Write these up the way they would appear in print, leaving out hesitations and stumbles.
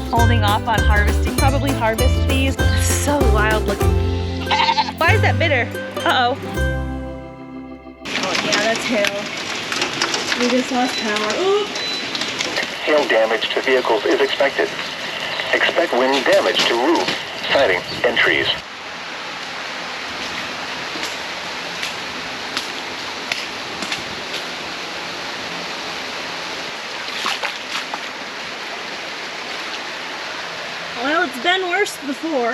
holding off on harvesting. Probably harvest these. It's so wild looking. Why is that bitter? Uh-oh. Oh yeah, that's hail. We just lost power. Ooh. Hail damage to vehicles is expected. Expect wind damage to roofs, siding, and trees. Well, it's been worse before.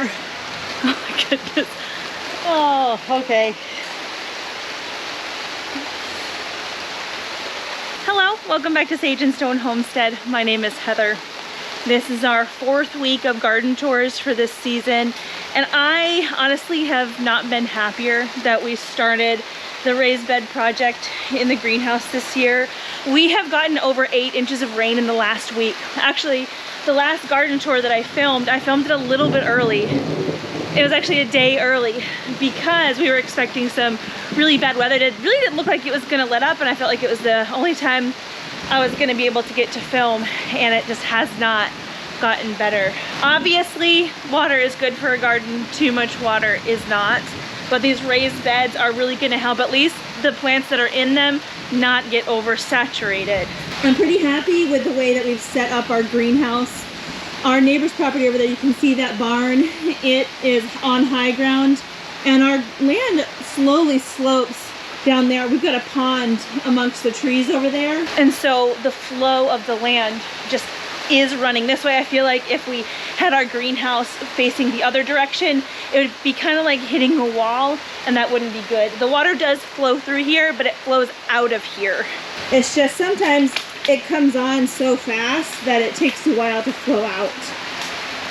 Oh my goodness. Oh, okay. Hello, welcome back to Sage and Stone Homestead. My name is Heather. This is our 4th week of garden tours for this season, and I honestly have not been happier that we started the raised bed project in the greenhouse this year. We have gotten over 8 inches of rain in the last week. Actually, the last garden tour that I filmed it a little bit early. It was actually a day early because we were expecting some really bad weather. It really didn't look like it was gonna let up, and I felt like it was the only time I was gonna be able to get to film, and it just has not gotten better. Obviously, water is good for a garden. Too much water is not, but these raised beds are really gonna help at least the plants that are in them not get oversaturated. I'm pretty happy with the way that we've set up our greenhouse. Our neighbor's property over there, you can see that barn. It is on high ground, and our land slowly slopes down there. We've got a pond amongst the trees over there, and so the flow of the land just is running this way. I feel like if we had our greenhouse facing the other direction, it would be kind of like hitting a wall, and that wouldn't be good. The water does flow through here, but it flows out of here. It's just sometimes it comes on so fast that it takes a while to flow out.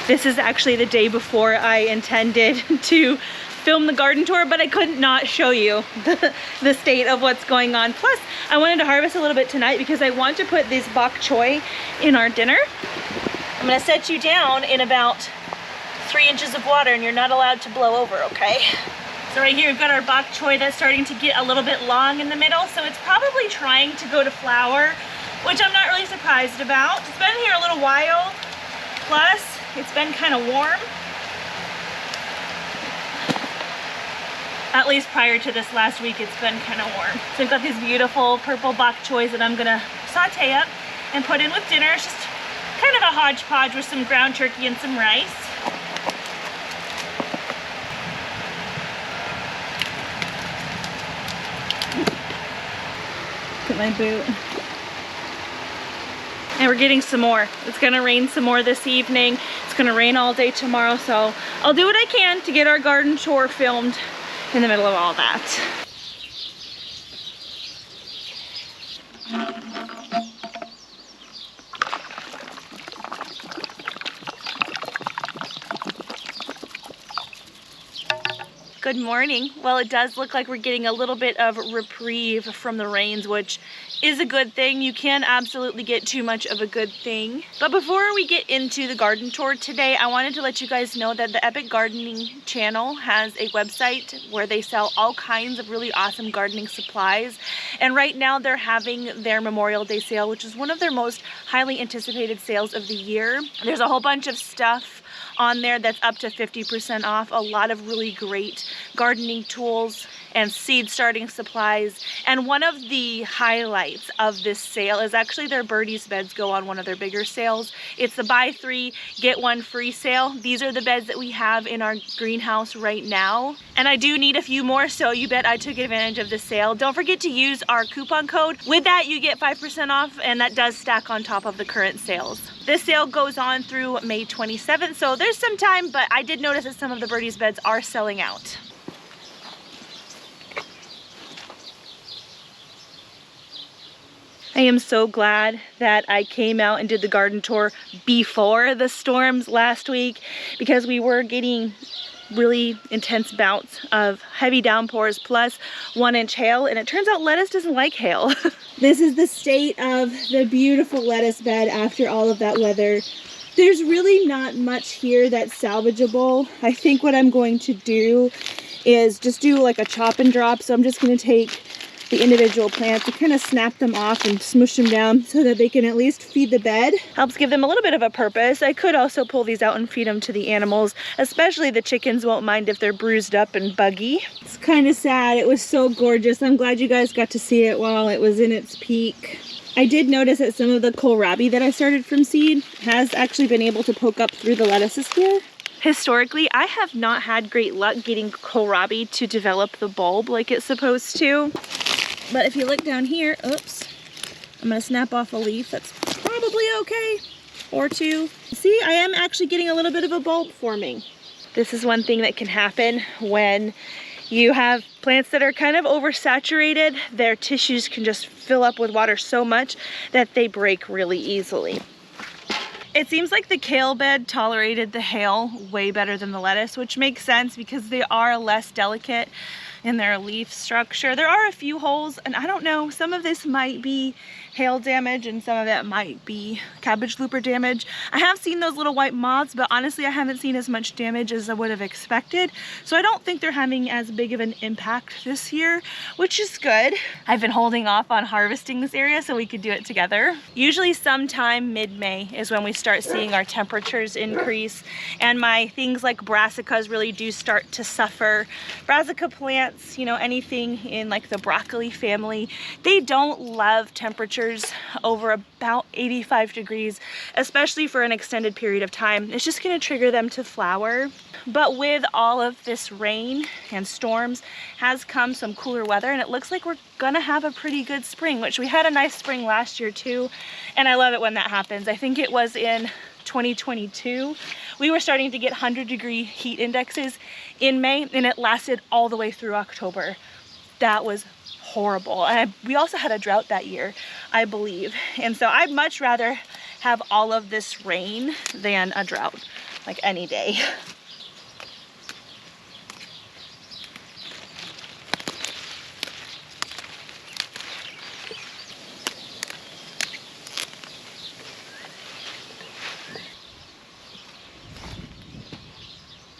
This is actually the day before I intended to film the garden tour, but I couldn't not show you the state of what's going on. Plus, I wanted to harvest a little bit tonight because I want to put this bok choy in our dinner. I'm gonna set you down in about 3 inches of water, and you're not allowed to blow over, okay? So right here we've got our bok choy that's starting to get a little bit long in the middle, so it's probably trying to go to flower, which I'm not really surprised about. It's been here a little while, plus it's been kind of warm. At least prior to this last week, it's been kind of warm. So we've got these beautiful purple bok choys that I'm gonna saute up and put in with dinner. It's just kind of a hodgepodge with some ground turkey and some rice. Look at my boot. And we're getting some more. It's gonna rain some more this evening. It's gonna rain all day tomorrow, so I'll do what I can to get our garden tour filmed in the middle of all that. Good morning. Well, it does look like we're getting a little bit of reprieve from the rains, which is a good thing. You can absolutely get too much of a good thing. But before we get into the garden tour today, I wanted to let you guys know that the Epic Gardening channel has a website where they sell all kinds of really awesome gardening supplies. And right now they're having their Memorial Day sale, which is one of their most highly anticipated sales of the year. There's a whole bunch of stuff on there that's up to 50% off. A lot of really great gardening tools and seed starting supplies. And one of the highlights of this sale is actually their birdies beds go on one of their bigger sales. It's the buy 3, get 1 free sale. These are the beds that we have in our greenhouse right now. And I do need a few more, so you bet I took advantage of the sale. Don't forget to use our coupon code. With that, you get 5% off, and that does stack on top of the current sales. This sale goes on through May 27th, so there's some time, but I did notice that some of the birdies beds are selling out. I am so glad that I came out and did the garden tour before the storms last week, because we were getting really intense bouts of heavy downpours plus 1-inch hail, and it turns out lettuce doesn't like hail. This is the state of the beautiful lettuce bed after all of that weather. There's really not much here that's salvageable. I think what I'm going to do is just do like a chop and drop. So I'm just going to take the individual plants. You kind of snap them off and smush them down so that they can at least feed the bed. Helps give them a little bit of a purpose. I could also pull these out and feed them to the animals, especially the chickens won't mind if they're bruised up and buggy. It's kind of sad. It was so gorgeous. I'm glad you guys got to see it while it was in its peak. I did notice that some of the kohlrabi that I started from seed has actually been able to poke up through the lettuces here. Historically, I have not had great luck getting kohlrabi to develop the bulb like it's supposed to. But if you look down here, oops, I'm gonna snap off a leaf. That's probably okay, or two. See, I am actually getting a little bit of a bulb forming. This is one thing that can happen when you have plants that are kind of oversaturated. Their tissues can just fill up with water so much that they break really easily. It seems like the kale bed tolerated the hail way better than the lettuce, which makes sense because they are less delicate in their leaf structure. There are a few holes, and I don't know, some of this might be hail damage and some of it might be cabbage looper damage. I have seen those little white moths, but honestly I haven't seen as much damage as I would have expected. So I don't think they're having as big of an impact this year, which is good. I've been holding off on harvesting this area so we could do it together. Usually sometime mid-May is when we start seeing our temperatures increase, and my things like brassicas really do start to suffer. Brassica plants, you know, anything in like the broccoli family, they don't love temperatures over about 85 degrees, especially for an extended period of time. It's just going to trigger them to flower. But with all of this rain and storms has come some cooler weather, and it looks like we're gonna have a pretty good spring, which we had a nice spring last year too, and I love it when that happens. I think it was in 2022 we were starting to get 100-degree heat indexes in May, and it lasted all the way through October. That was horrible. And we also had a drought that year, I believe. And so I'd much rather have all of this rain than a drought, like any day.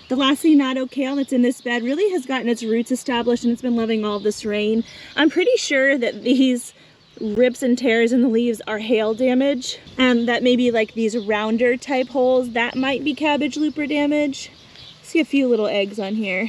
The lacinato kale that's in this bed really has gotten its roots established, and it's been loving all this rain. I'm pretty sure that these rips and tears in the leaves are hail damage, and that maybe like these rounder type holes, that might be cabbage looper damage. See a few little eggs on here.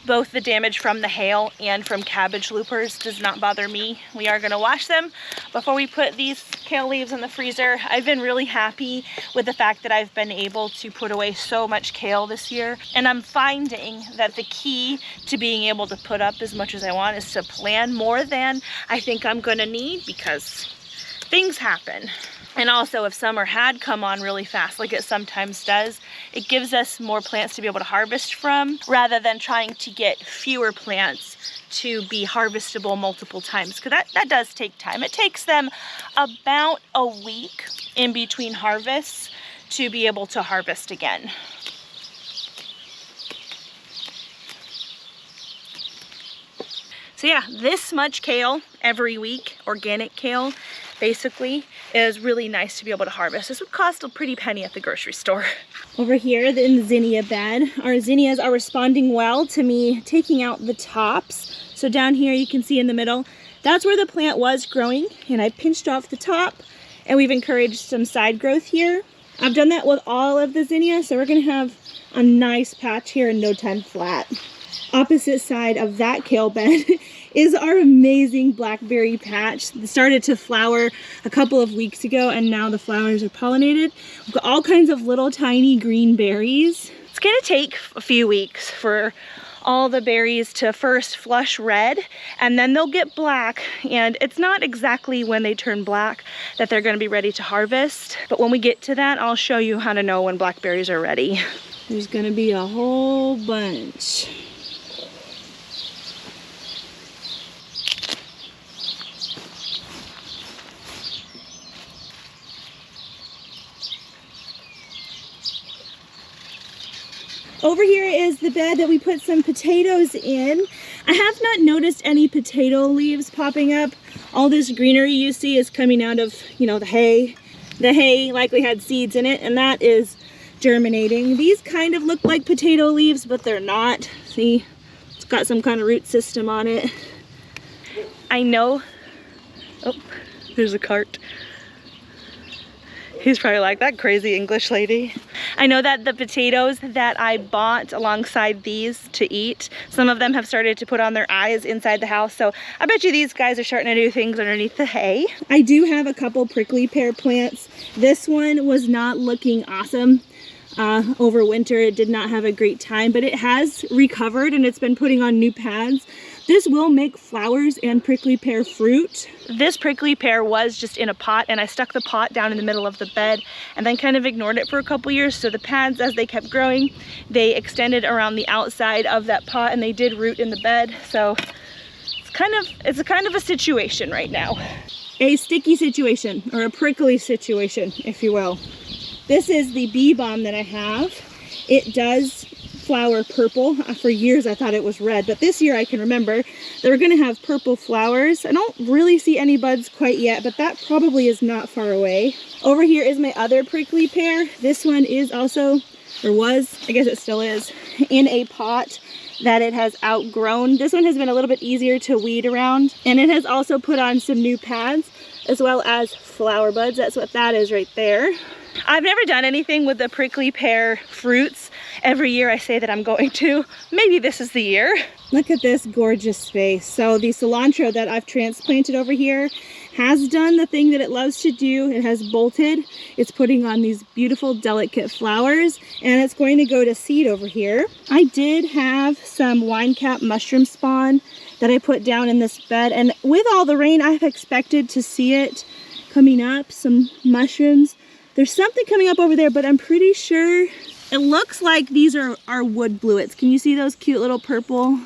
Both the damage from the hail and from cabbage loopers does not bother me. We are going to wash them before we put these kale leaves in the freezer. I've been really happy with the fact that I've been able to put away so much kale this year, and I'm finding that the key to being able to put up as much as I want is to plan more than I think I'm going to need, because things happen. And also, if summer had come on really fast, like it sometimes does, it gives us more plants to be able to harvest from, rather than trying to get fewer plants to be harvestable multiple times, because that does take time. It takes them about a week in between harvests to be able to harvest again. So yeah, this much kale every week, organic kale, basically, is really nice to be able to harvest. This would cost a pretty penny at the grocery store. Over here in the zinnia bed, our zinnias are responding well to me taking out the tops. So down here you can see in the middle, that's where the plant was growing, and I pinched off the top, and we've encouraged some side growth here. I've done that with all of the zinnias, so we're gonna have a nice patch here in no time flat. Opposite side of that kale bed is our amazing blackberry patch. It started to flower a couple of weeks ago, and now the flowers are pollinated. We've got all kinds of little tiny green berries. It's gonna take a few weeks for all the berries to first flush red, and then they'll get black, and it's not exactly when they turn black that they're gonna be ready to harvest, but when we get to that, I'll show you how to know when blackberries are ready. There's gonna be a whole bunch. Over here is the bed that we put some potatoes in. I have not noticed any potato leaves popping up. All this greenery you see is coming out of, you know, the hay. The hay likely had seeds in it, and that is germinating. These kind of look like potato leaves, but they're not. See, it's got some kind of root system on it. I know, oh, there's a cart. He's probably like, that crazy English lady. I know that the potatoes that I bought alongside these to eat, some of them have started to put on their eyes inside the house. So I bet you these guys are starting to do things underneath the hay. I do have a couple prickly pear plants. This one was not looking awesome. Over winter, it did not have a great time, but it has recovered and it's been putting on new pads. This will make flowers and prickly pear fruit. This prickly pear was just in a pot, and I stuck the pot down in the middle of the bed and then kind of ignored it for a couple years. So the pads, as they kept growing, they extended around the outside of that pot and they did root in the bed. So it's kind of a situation right now. A sticky situation, or a prickly situation, if you will. This is the bee balm that I have. It does flower purple. For years I thought it was red, but this year I can remember they were going to have purple flowers. I don't really see any buds quite yet, but that probably is not far away. Over here is my other prickly pear. This one is also, or was, I guess it still is, in a pot that it has outgrown. This one has been a little bit easier to weed around, and it has also put on some new pads as well as flower buds. That's what that is right there. I've never done anything with the prickly pear fruits. Every year I say that I'm going to. Maybe this is the year. Look at this gorgeous space. So the cilantro that I've transplanted over here has done the thing that it loves to do. It has bolted. It's putting on these beautiful, delicate flowers, and it's going to go to seed over here. I did have some wine cap mushroom spawn that I put down in this bed, and with all the rain, I've expected to see it coming up, some mushrooms. There's something coming up over there, but I'm pretty sure it looks like these are wood bluets. Can you see those cute little purple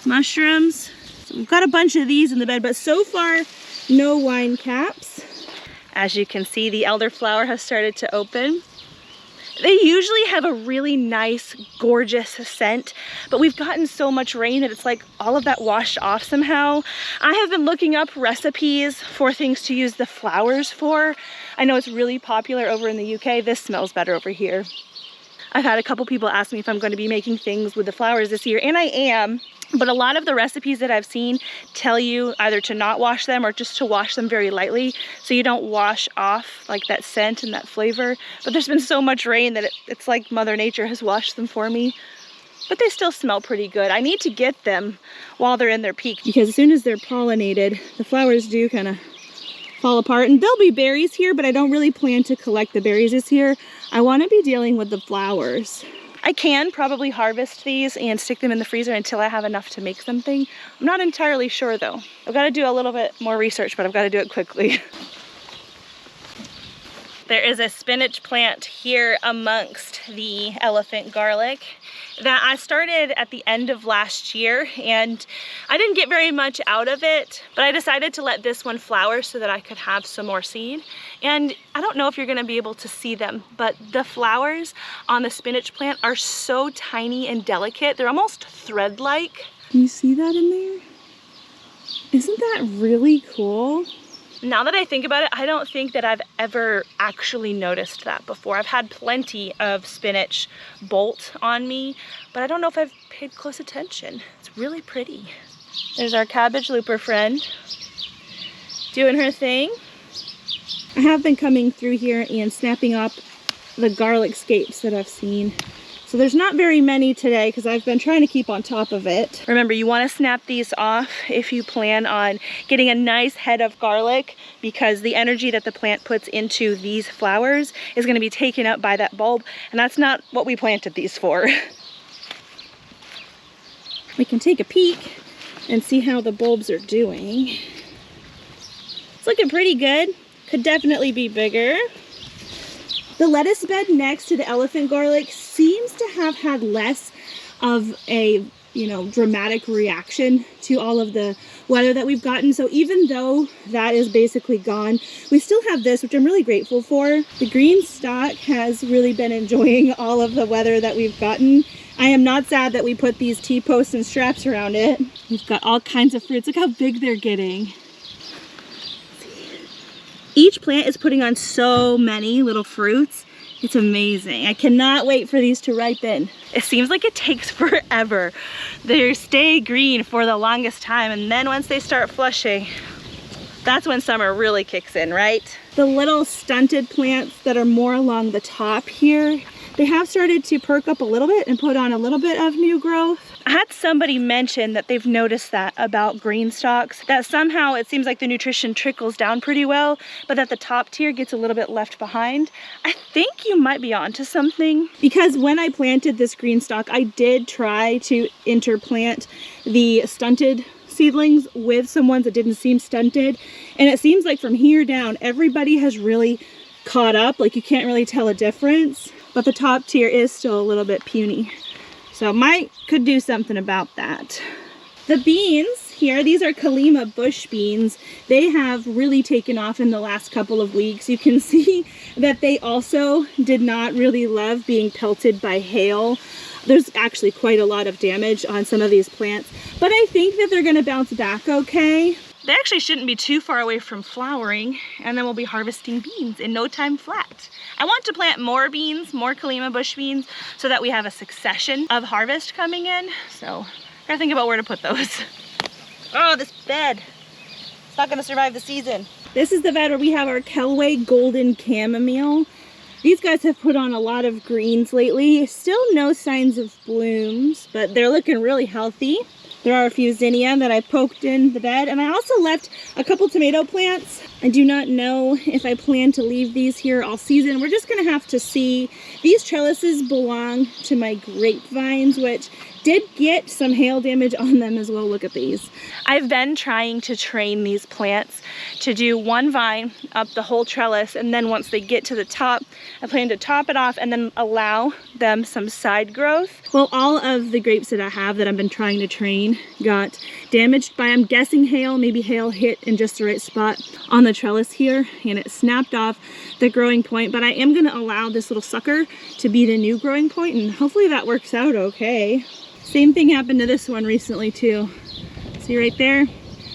mushrooms? So we've got a bunch of these in the bed, but so far, no wine caps. As you can see, the elderflower has started to open. They usually have a really nice, gorgeous scent, but we've gotten so much rain that it's like all of that washed off somehow. I have been looking up recipes for things to use the flowers for. I know it's really popular over in the UK. This smells better over here. I've had a couple people ask me if I'm going to be making things with the flowers this year, and I am. But a lot of the recipes that I've seen tell you either to not wash them or just to wash them very lightly so you don't wash off like that scent and that flavor. But there's been so much rain that it's like Mother Nature has washed them for me. But they still smell pretty good. I need to get them while they're in their peak, because as soon as they're pollinated, the flowers do kind of fall apart. And there'll be berries here, but I don't really plan to collect the berries this year. I want to be dealing with the flowers. I can probably harvest these and stick them in the freezer until I have enough to make something. I'm not entirely sure though. I've got to do a little bit more research, but I've got to do it quickly. There is a spinach plant here amongst the elephant garlic that I started at the end of last year, and I didn't get very much out of it, but I decided to let this one flower so that I could have some more seed. And I don't know if you're gonna be able to see them, but the flowers on the spinach plant are so tiny and delicate. They're almost thread-like. Can you see that in there? Isn't that really cool? Now that I think about it, I don't think that I've ever actually noticed that before. I've had plenty of spinach bolt on me, but I don't know if I've paid close attention. It's really pretty. There's our cabbage looper friend doing her thing. I have been coming through here and snapping up the garlic scapes that I've seen. So there's not very many today because I've been trying to keep on top of it. Remember, you want to snap these off if you plan on getting a nice head of garlic, because the energy that the plant puts into these flowers is going to be taken up by that bulb, and that's not what we planted these for. We can take a peek and see how the bulbs are doing. It's looking pretty good. Could definitely be bigger. The lettuce bed next to the elephant garlic seems to have had less of a, dramatic reaction to all of the weather that we've gotten. So even though that is basically gone, we still have this, which I'm really grateful for. The green stalk has really been enjoying all of the weather that we've gotten. I am not sad that we put these T-posts and straps around it. We've got all kinds of fruits. Look how big they're getting. Each plant is putting on so many little fruits. It's amazing. I cannot wait for these to ripen. It seems like it takes forever. They stay green for the longest time, and then once they start flushing, that's when summer really kicks in, right? The little stunted plants that are more along the top here, they have started to perk up a little bit and put on a little bit of new growth. I had somebody mention that they've noticed that about green stalks, that somehow it seems like the nutrition trickles down pretty well, but that the top tier gets a little bit left behind. I think you might be onto something, because when I planted this green stalk, I did try to interplant the stunted seedlings with some ones that didn't seem stunted, and it seems like from here down everybody has really caught up. Like, you can't really tell a difference, but the top tier is still a little bit puny, so could do something about that. The beans here, these are Kalima bush beans. They have really taken off in the last couple of weeks. You can see that they also did not really love being pelted by hail. There's actually quite a lot of damage on some of these plants, but I think that they're gonna bounce back okay. They actually shouldn't be too far away from flowering, and then we'll be harvesting beans in no time flat. I want to plant more beans, more Kalima bush beans, so that we have a succession of harvest coming in. So I gotta think about where to put those. Oh, this bed. It's not gonna survive the season. This is the bed where we have our Kelway Golden Chamomile. These guys have put on a lot of greens lately. Still no signs of blooms, but they're looking really healthy. There are a few zinnia that I poked in the bed, and I also left a couple tomato plants. I do not know if I plan to leave these here all season. We're just gonna have to see. These trellises belong to my grapevines, which did get some hail damage on them as well. Look at these. I've been trying to train these plants to do one vine up the whole trellis, and then once they get to the top, I plan to top it off and then allow them some side growth. Well, all of the grapes that I have that I've been trying to train got damaged by, I'm guessing, hail. Maybe hail hit in just the right spot on the trellis here, and it snapped off the growing point. But I am gonna allow this little sucker to be the new growing point, and hopefully that works out okay. Same thing happened to this one recently too. See right there?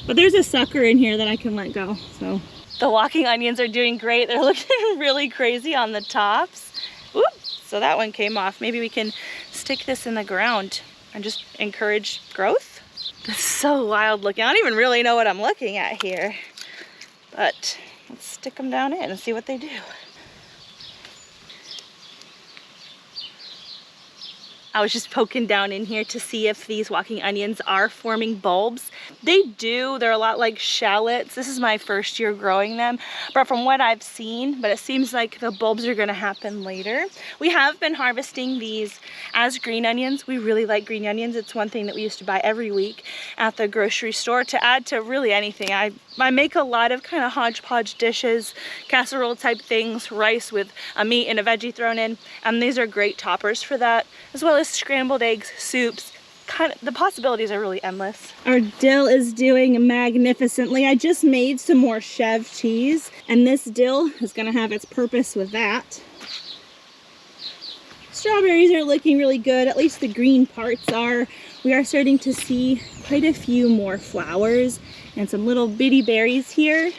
But there's a sucker in here that I can let go, so. The walking onions are doing great. They're looking really crazy on the tops. Oop, so that one came off. Maybe we can stick this in the ground and just encourage growth. This is so wild looking. I don't even really know what I'm looking at here. But let's stick them down in and see what they do. I was just poking down in here to see if these walking onions are forming bulbs. They do. They're a lot like shallots. This is my first year growing them, but from what I've seen, but it seems like the bulbs are going to happen later. We have been harvesting these as green onions. We really like green onions. It's one thing that we used to buy every week at the grocery store to add to really anything. I make a lot of kind of hodgepodge dishes, casserole type things, rice with a meat and a veggie thrown in, and these are great toppers for that, as well as scrambled eggs, soups. The possibilities are really endless. Our dill is doing magnificently. I just made some more Chev cheese, and this dill is gonna have its purpose with that. Strawberries are looking really good, at least the green parts are. We are starting to see quite a few more flowers and some little bitty berries here.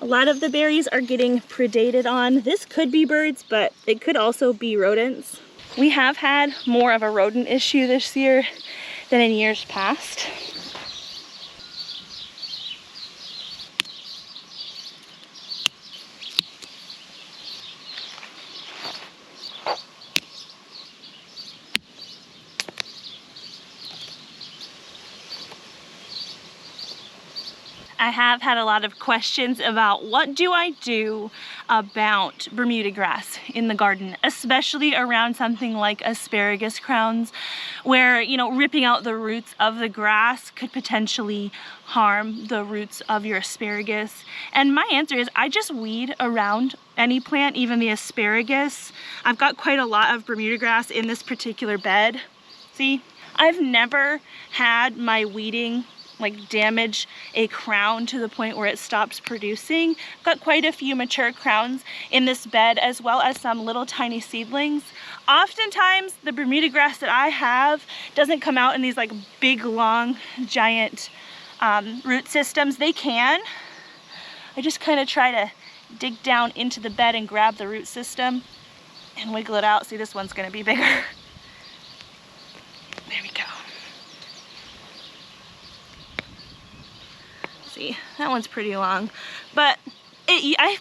A lot of the berries are getting predated on. This could be birds, but it could also be rodents. We have had more of a rodent issue this year than in years past. I have had a lot of questions about what do I do about Bermuda grass in the garden, especially around something like asparagus crowns, where, you know, ripping out the roots of the grass could potentially harm the roots of your asparagus. And my answer is I just weed around any plant, even the asparagus. I've got quite a lot of Bermuda grass in this particular bed. See, I've never had my weeding damage a crown to the point where it stops producing. Got quite a few mature crowns in this bed, as well as some little tiny seedlings. Oftentimes the Bermuda grass that I have doesn't come out in these like big long giant root systems. They can. I just kind of try to dig down into the bed and grab the root system. and wiggle it out. See, this one's gonna be bigger. There we go. See, that one's pretty long, but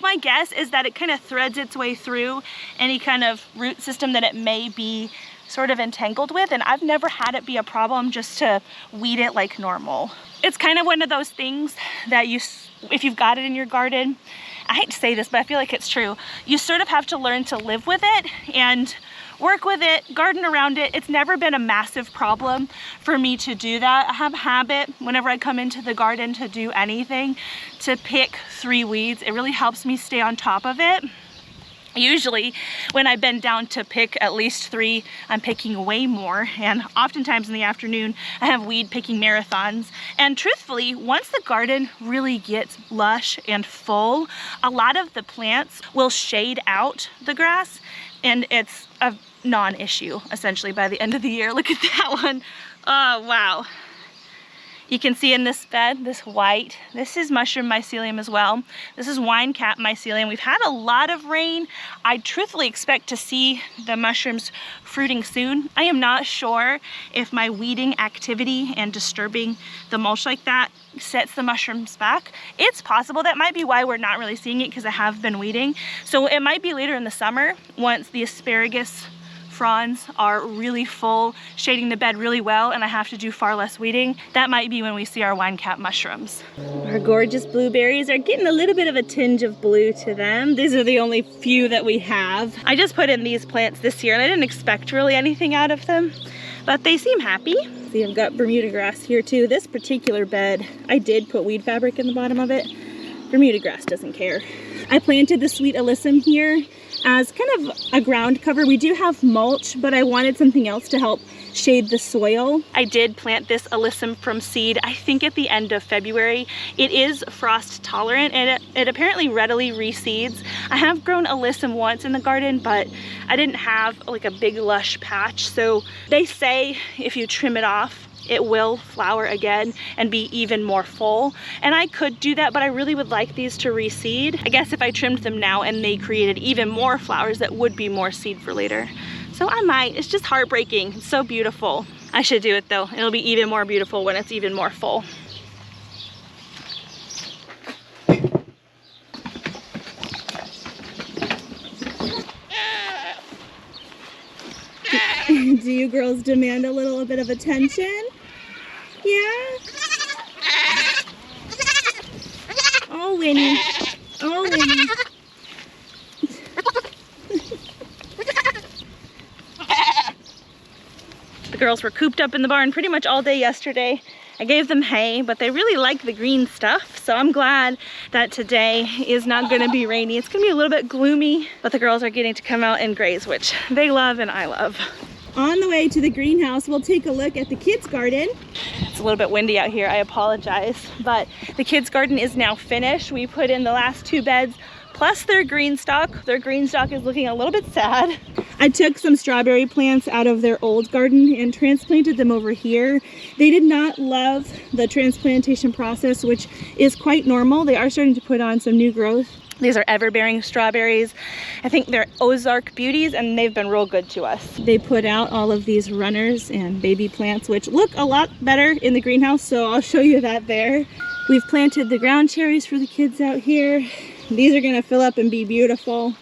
my guess is that it kind of threads its way through any kind of root system that it may be sort of entangled with, and I've never had it be a problem just to weed it like normal. It's kind of one of those things that if you've got it in your garden, I hate to say this, but I feel like it's true, you sort of have to learn to live with it and work with it, garden around it. It's never been a massive problem for me to do that. I have a habit whenever I come into the garden to do anything to pick 3 weeds. It really helps me stay on top of it. Usually when I bend down to pick at least 3, I'm picking way more, and oftentimes in the afternoon I have weed picking marathons. And truthfully, once the garden really gets lush and full, a lot of the plants will shade out the grass, and it's a non-issue essentially by the end of the year. Look at that one. Oh wow. You can see in this bed, this white, this is mushroom mycelium as well. This is wine cap mycelium. We've had a lot of rain. I truthfully expect to see the mushrooms fruiting soon. I am not sure if my weeding activity and disturbing the mulch like that sets the mushrooms back. It's possible. That might be why we're not really seeing it, because I have been weeding. So it might be later in the summer once the asparagus fronds are really full, shading the bed really well, and I have to do far less weeding. That might be when we see our wine cap mushrooms. Our gorgeous blueberries are getting a little bit of a tinge of blue to them. These are the only few that we have. I just put in these plants this year and I didn't expect really anything out of them, but they seem happy. See, I've got Bermuda grass here too. This particular bed, I did put weed fabric in the bottom of it. Bermuda grass doesn't care. I planted the sweet alyssum here as kind of a ground cover. We do have mulch, but I wanted something else to help shade the soil. I did plant this alyssum from seed, I think at the end of February. It is frost tolerant and it apparently readily reseeds. I have grown alyssum once in the garden, but I didn't have like a big lush patch. So they say if you trim it off, it will flower again and be even more full. And I could do that, but I really would like these to reseed. I guess if I trimmed them now and they created even more flowers, that would be more seed for later. So I might. It's just heartbreaking. It's so beautiful. I should do it though. It'll be even more beautiful when it's even more full. Do you girls demand a little bit of attention? Yeah? Oh, Winnie. Oh, Winnie. The girls were cooped up in the barn pretty much all day yesterday. I gave them hay, but they really like the green stuff, so I'm glad that today is not going to be rainy. It's going to be a little bit gloomy, but the girls are getting to come out and graze, which they love and I love. On the way to the greenhouse, we'll take a look at the kids' garden. It's a little bit windy out here, I apologize, but the kids' garden is now finished. We put in the last 2 beds, plus their green stalk. Their green stalk is looking a little bit sad. I took some strawberry plants out of their old garden and transplanted them over here. They did not love the transplantation process, which is quite normal. They are starting to put on some new growth. These are ever-bearing strawberries. I think they're Ozark Beauties, and they've been real good to us. They put out all of these runners and baby plants, which look a lot better in the greenhouse, so I'll show you that there. We've planted the ground cherries for the kids out here. These are gonna fill up and be beautiful.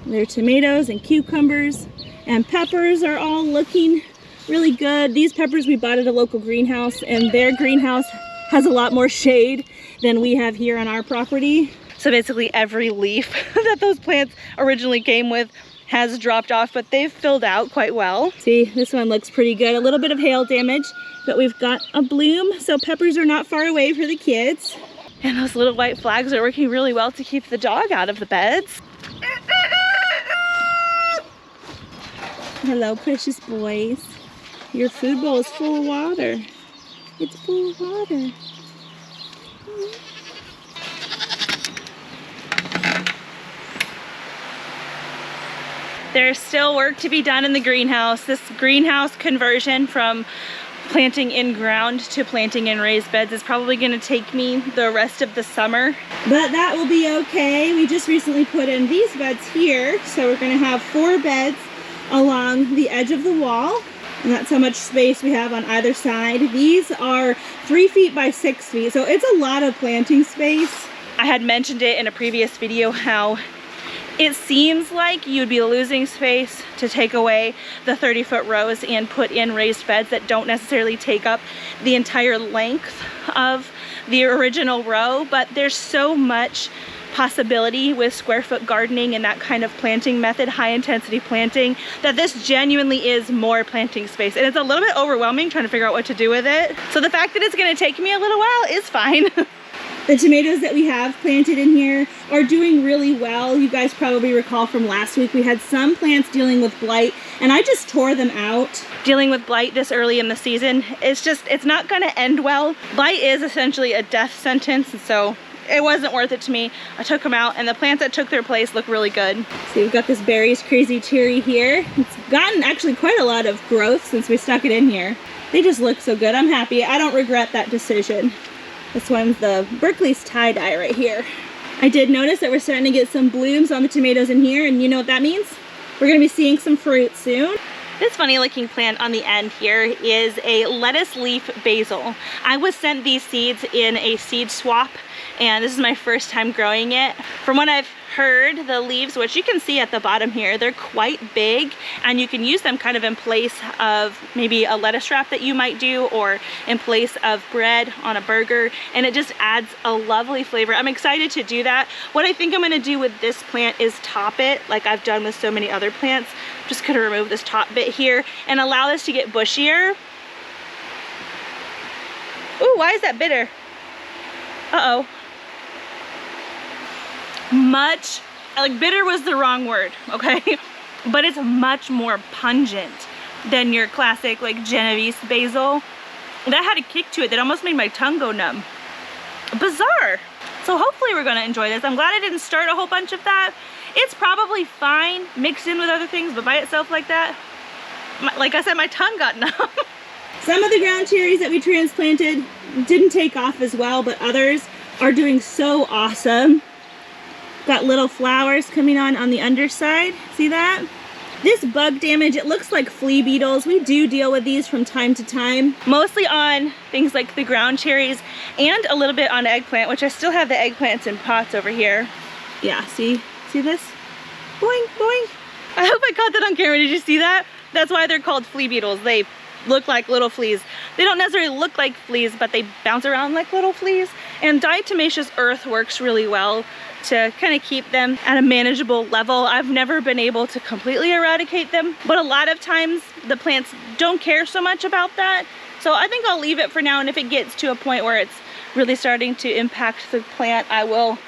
Their tomatoes and cucumbers and peppers are all looking really good. These peppers we bought at a local greenhouse, and their greenhouse has a lot more shade than we have here on our property. So basically every leaf that those plants originally came with has dropped off, but they've filled out quite well. See, this one looks pretty good. A little bit of hail damage, but we've got a bloom, so peppers are not far away for the kids. And those little white flags are working really well to keep the dog out of the beds. Hello, precious boys. Your food bowl is full of water. It's full of water. There's still work to be done in the greenhouse. This greenhouse conversion from planting in ground to planting in raised beds is probably going to take me the rest of the summer. But that will be okay. We just recently put in these beds here. So we're going to have 4 beds along the edge of the wall. And that's how much space we have on either side. These are 3 feet by 6 feet. So it's a lot of planting space. I had mentioned it in a previous video how it seems like you'd be losing space to take away the 30-foot rows and put in raised beds that don't necessarily take up the entire length of the original row, but there's so much possibility with square foot gardening and that kind of planting method, high intensity planting, that this genuinely is more planting space. And it's a little bit overwhelming trying to figure out what to do with it. So the fact that it's gonna take me a little while is fine. The tomatoes that we have planted in here are doing really well. You guys probably recall from last week, we had some plants dealing with blight and I just tore them out. Dealing with blight this early in the season, it's not gonna end well. Blight is essentially a death sentence, so it wasn't worth it to me. I took them out and the plants that took their place look really good. So we've got this Berry's Crazy Cherry here. It's gotten actually quite a lot of growth since we stuck it in here. They just look so good. I'm happy. I don't regret that decision. This one's the Berkeley's tie-dye right here. I did notice that we're starting to get some blooms on the tomatoes in here, and you know what that means? We're gonna be seeing some fruit soon. This funny looking plant on the end here is a lettuce leaf basil. I was sent these seeds in a seed swap, and this is my first time growing it. From what I've heard, the leaves, which you can see at the bottom here, they're quite big, and you can use them kind of in place of maybe a lettuce wrap that you might do, or in place of bread on a burger, and it just adds a lovely flavor. I'm excited to do that. What I think I'm gonna do with this plant is top it, like I've done with so many other plants. I'm just gonna remove this top bit here and allow this to get bushier. Ooh, why is that bitter? Uh-oh. Bitter was the wrong word, okay? But it's much more pungent than your classic like Genovese basil. That had a kick to it that almost made my tongue go numb. Bizarre. So hopefully we're gonna enjoy this. I'm glad I didn't start a whole bunch of that. It's probably fine mixed in with other things, but by itself like that, like I said, my tongue got numb. Some of the ground cherries that we transplanted didn't take off as well, but others are doing so awesome. Got little flowers coming on the underside. See that? This bug damage, it looks like flea beetles. We do deal with these from time to time. Mostly on things like the ground cherries and a little bit on eggplant, which I still have the eggplants in pots over here. Yeah, see this? Boing, boing. I hope I caught that on camera. Did you see that? That's why they're called flea beetles. They look like little fleas. They don't necessarily look like fleas, but they bounce around like little fleas. And diatomaceous earth works really well to kind of keep them at a manageable level. I've never been able to completely eradicate them, but a lot of times the plants don't care so much about that. So I think I'll leave it for now, and if it gets to a point where it's really starting to impact the plant, I will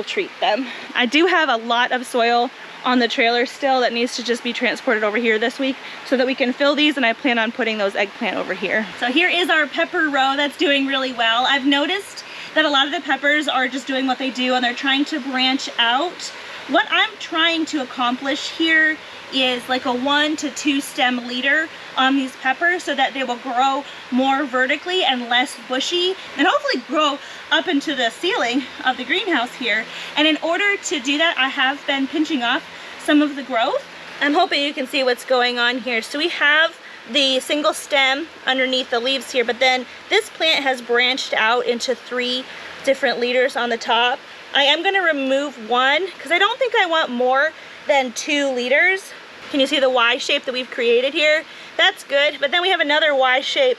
treat them. I do have a lot of soil on the trailer still that needs to just be transported over here this week so that we can fill these, and I plan on putting those eggplant over here. So here is our pepper row that's doing really well. I've noticed that a lot of the peppers are just doing what they do and they're trying to branch out. What I'm trying to accomplish here is like a 1 to 2 stem leader on these peppers so that they will grow more vertically and less bushy, and hopefully grow up into the ceiling of the greenhouse here. And in order to do that, I have been pinching off some of the growth. I'm hoping you can see what's going on here. So we have the single stem underneath the leaves here, but then this plant has branched out into 3 different leaders on the top. I am going to remove one because I don't think I want more than 2 leaders. Can you see the Y shape that we've created here? That's good, but then we have another Y shape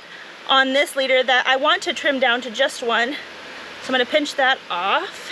on this leader that I want to trim down to just 1. So I'm going to pinch that off.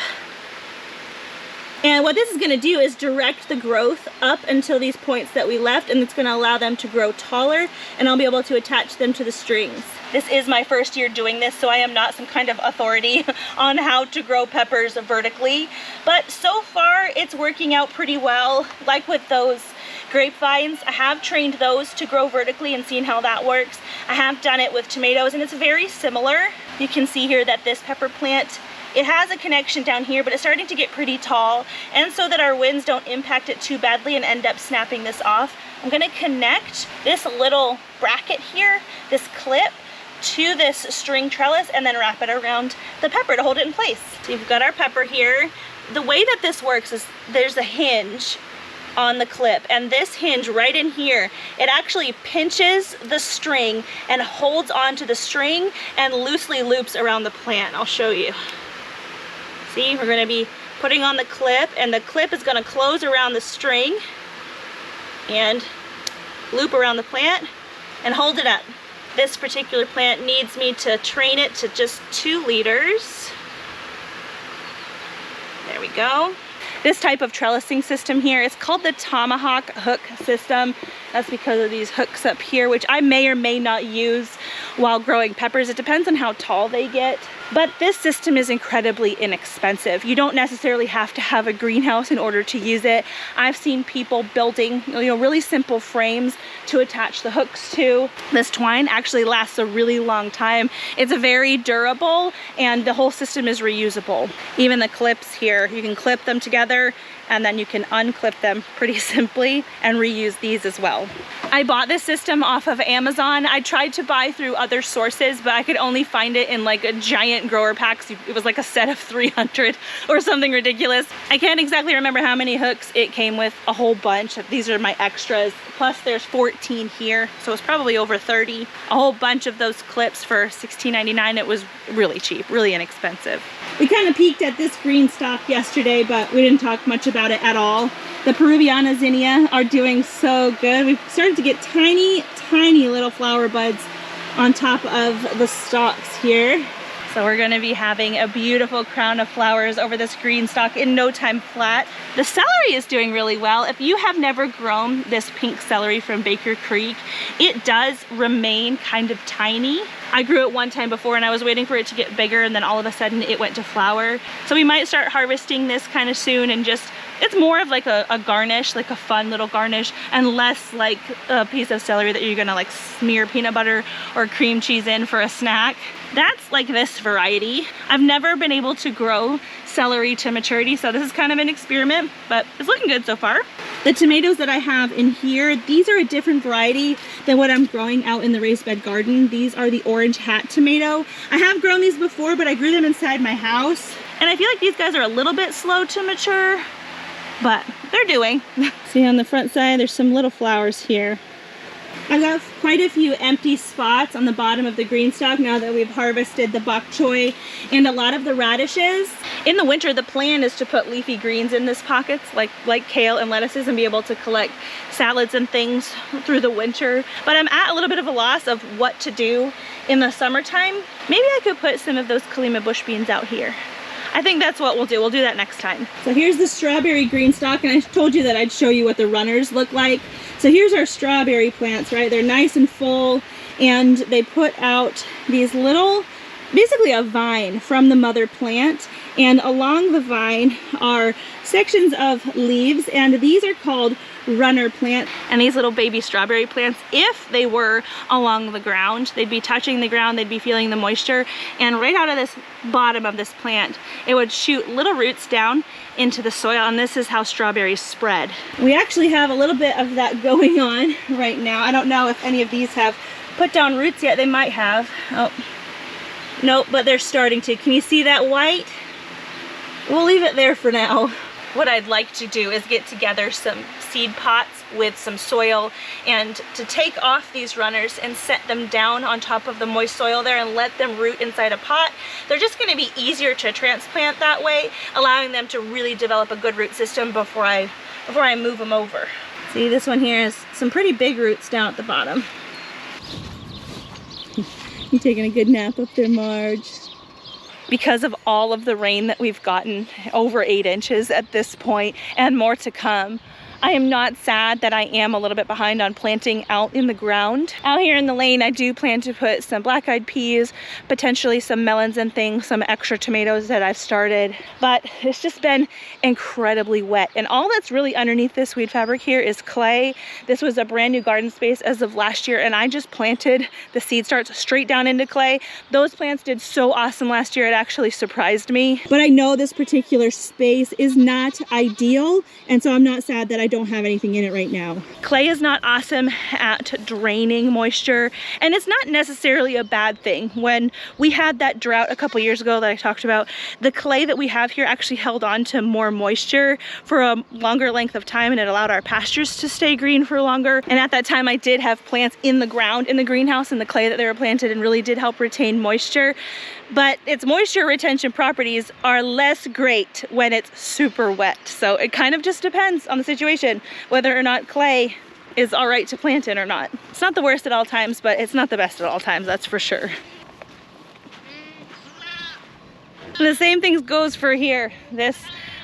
And what this is going to do is direct the growth up until these points that we left, and it's going to allow them to grow taller, and I'll be able to attach them to the strings. This is my first year doing this, so I am not some kind of authority on how to grow peppers vertically, but so far it's working out pretty well. Like with those grapevines, I have trained those to grow vertically and seen how that works. I have done it with tomatoes, and it's very similar. You can see here that this pepper plant It has a connection down here, but it's starting to get pretty tall. And so that our winds don't impact it too badly and end up snapping this off, I'm gonna connect this little bracket here, this clip, to this string trellis and then wrap it around the pepper to hold it in place. So you've got our pepper here. The way that this works is there's a hinge on the clip, and this hinge right in here, it actually pinches the string and holds onto the string and loosely loops around the plant. I'll show you. See, we're gonna be putting on the clip, and the clip is gonna close around the string and loop around the plant and hold it up. This particular plant needs me to train it to just 2 liters. There we go. This type of trellising system here, it's called the tomahawk hook system. That's because of these hooks up here, which I may or may not use while growing peppers. It depends on how tall they get. But this system is incredibly inexpensive. You don't necessarily have to have a greenhouse in order to use it. I've seen people building, really simple frames to attach the hooks to. This twine actually lasts a really long time. It's very durable, and the whole system is reusable. Even the clips here, you can clip them together and then you can unclip them pretty simply and reuse these as well. I bought this system off of Amazon. I tried to buy through other sources, but I could only find it in like a giant grower packs. It was like a set of 300 or something ridiculous. I can't exactly remember how many hooks it came with, a whole bunch. These are my extras. Plus there's 14 here, so it's probably over 30. A whole bunch of those clips for $16.99. It was really cheap, really inexpensive. We kind of peeked at this green stalk yesterday, but we didn't talk much about it at all. The Peruviana zinnia are doing so good. We've started to get tiny, tiny little flower buds on top of the stalks here. So we're gonna be having a beautiful crown of flowers over this green stalk in no time flat. The celery is doing really well. If you have never grown this pink celery from Baker Creek, it does remain kind of tiny. I grew it one time before and I was waiting for it to get bigger, and then all of a sudden it went to flower. So we might start harvesting this kind of soon, and just, it's more of like a garnish, like a fun little garnish, and less like a piece of celery that you're gonna like smear peanut butter or cream cheese in for a snack. That's like this variety. I've never been able to grow celery to maturity, so this is kind of an experiment, but it's looking good so far. The tomatoes that I have in here, these are a different variety than what I'm growing out in the raised bed garden. These are the orange hat tomato. I have grown these before, but I grew them inside my house. And I feel like these guys are a little bit slow to mature, but they're doing. See, on the front side, there's some little flowers here. I've got quite a few empty spots on the bottom of the green stalk now that we've harvested the bok choy and a lot of the radishes. In the winter, the plan is to put leafy greens in these pockets, like kale and lettuces, and be able to collect salads and things through the winter. But I'm at a little bit of a loss of what to do in the summertime. Maybe I could put some of those Kalima bush beans out here. I think that's what we'll do. We'll do that next time. So here's the strawberry green stalk, and I told you that I'd show you what the runners look like. So here's our strawberry plants, right? They're nice and full, and they put out these little, basically a vine from the mother plant, and along the vine are sections of leaves, and these are called runner plants. And these little baby strawberry plants, if they were along the ground, they'd be touching the ground, they'd be feeling the moisture, and right out of this bottom of this plant, it would shoot little roots down into the soil, and this is how strawberries spread. We actually have a little bit of that going on right now. I don't know if any of these have put down roots yet. They might have. Oh, nope, but they're starting to. Can you see that white? We'll leave it there for now. What I'd like to do is get together some seed pots with some soil, and to take off these runners and set them down on top of the moist soil there and let them root inside a pot. They're just going to be easier to transplant that way, allowing them to really develop a good root system before I move them over. See, this one here has some pretty big roots down at the bottom. You taking a good nap up there, Marge? Because of all of the rain that we've gotten, over 8 inches at this point and more to come, I am not sad that I am a little bit behind on planting out in the ground. Out here in the lane, I do plan to put some black-eyed peas, potentially some melons and things, some extra tomatoes that I've started. But it's just been incredibly wet. And all that's really underneath this weed fabric here is clay. This was a brand new garden space as of last year, and I just planted the seed starts straight down into clay. Those plants did so awesome last year, it actually surprised me. But I know this particular space is not ideal, and so I'm not sad that I don't have anything in it right now. Clay is not awesome at draining moisture, and it's not necessarily a bad thing. When we had that drought a couple years ago that I talked about, the clay that we have here actually held on to more moisture for a longer length of time, and it allowed our pastures to stay green for longer. And at that time I did have plants in the ground in the greenhouse in the clay that they were planted, and really did help retain moisture. But its moisture retention properties are less great when it's super wet. So it kind of just depends on the situation, whether or not clay is all right to plant in or not. It's not the worst at all times, but it's not the best at all times, that's for sure. And the same thing goes for here. This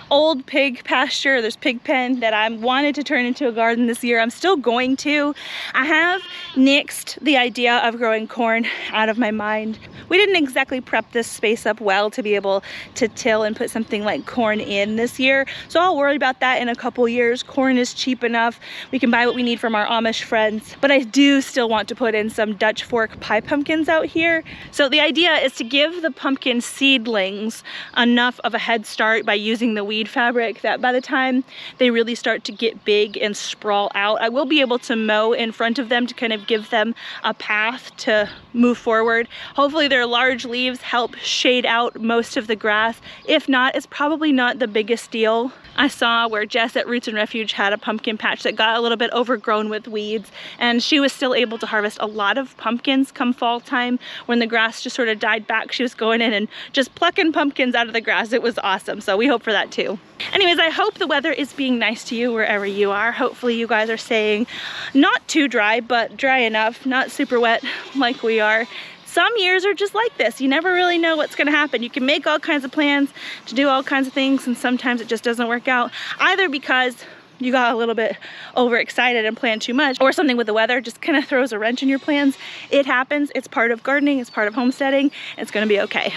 old pig pasture, this pig pen that I wanted to turn into a garden this year. I'm still going to. I have nixed the idea of growing corn out of my mind. We didn't exactly prep this space up well to be able to till and put something like corn in this year. So I'll worry about that in a couple years. Corn is cheap enough. We can buy what we need from our Amish friends. But I do still want to put in some Dutch fork pie pumpkins out here. So the idea is to give the pumpkin seedlings enough of a head start by using the weed fabric that by the time they really start to get big and sprawl out, I will be able to mow in front of them to kind of give them a path to move forward. Hopefully their large leaves help shade out most of the grass. If not, it's probably not the biggest deal. I saw where Jess at Roots and Refuge had a pumpkin patch that got a little bit overgrown with weeds, and she was still able to harvest a lot of pumpkins come fall time. When the grass just sort of died back, she was going in and just plucking pumpkins out of the grass. It was awesome, so we hope for that too. Anyways, I hope the weather is being nice to you wherever you are. Hopefully you guys are staying not too dry, but dry enough, not super wet like we are. Some years are just like this. You never really know what's gonna happen. You can make all kinds of plans to do all kinds of things, and sometimes it just doesn't work out, either because you got a little bit overexcited and planned too much, or something with the weather just kind of throws a wrench in your plans. It happens. It's part of gardening. It's part of homesteading. It's gonna be okay.